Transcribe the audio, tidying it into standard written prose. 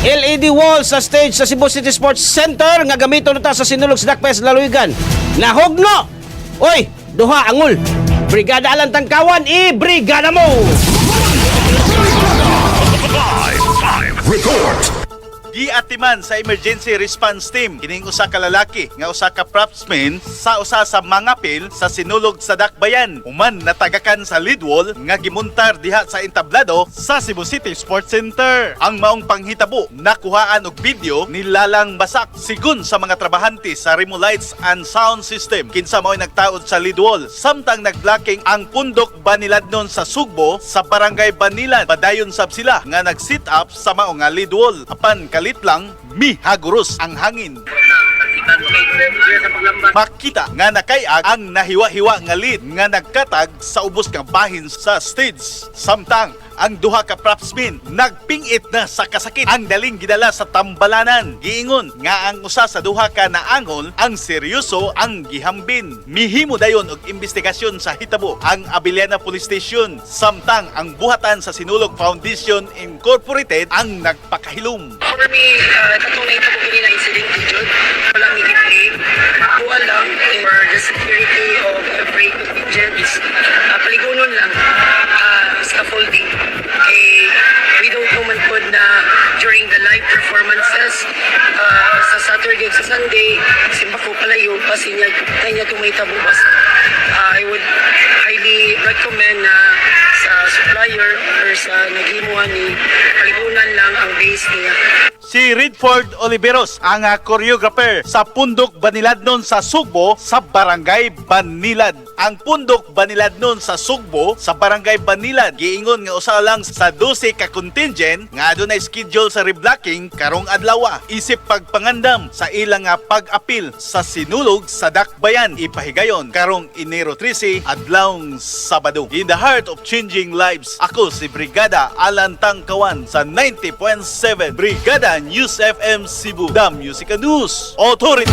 LED wall sa stage sa Cebu City Sports Center nga gamiton ta sa sinulog sa Dakpes Laluigan. Nahugno. Oy, duha angol. Brigada Alan Tangkawan, i-brigada mo. Report! Giatiman sa emergency response team kining usa ka lalaki nga usa ka propsman sa usa sa mga pil sa sinulog sa Dakbayan. Human natagakan sa lead wall nga gimuntar diha sa entablado sa Cebu City Sports Center. Ang maong panghitabo nakuhaan og video ni Lalang Basak sigun sa mga trabahante sa Remo Lights and Sound System. Kinsa mao'y nagtaod sa lead wall samtang nagblocking ang pundok Baniladnon sa Sugbo sa barangay Banilad. Padayon sab sila nga nag-sit up sa mao nga lead wall. Apan kalit lang mihaguros ang hangin. Makita nga nakayag ang nahiwa-hiwa nga lead nga nagkatag sa ubos nga bahin sa stage. Samtang ang duha ka propsmen nagpingit na sa kasakit. Ang daling gidala sa tambalanan. Giingon nga ang usa sa duha ka naangol ang seryoso ang gihambin. Mihimo dayon og investigasyon sa hitabo ang Abiliana Police Station. Samtang ang buhatan sa Sinulog Foundation Incorporated ang nagpakahilom. For me, katong naitabo ko na incident dito, walang i-claim. Kuha lang for the security of every contingents. Paligunon lang, scaffolding. We don't know man po na during the live performances sa Saturday at sa Sunday, simba ko palayo pa niya tumitabo bas. I would highly recommend na sa supplier or sa naghimuan ni paligunan lang ang base niya. Si Redford Oliveros ang choreographer sa Pundok Baniladnon sa Sugbo sa Barangay Banilad. Ang Pundok Baniladnon sa Sugbo sa Barangay Banilad giingon nga usa lang sa 12 ka contingent nga adunay schedule sa reblocking karong adlaw isip pagpangandam sa ilang pag-apil sa sinulog sa Dakbayan ipahigayon karong Enero 13 adlawng Sabado. In the heart of changing lives, ako si Brigada Alan Tangkawan sa 90.7 Brigada News FM Cebu, the Music News Authority.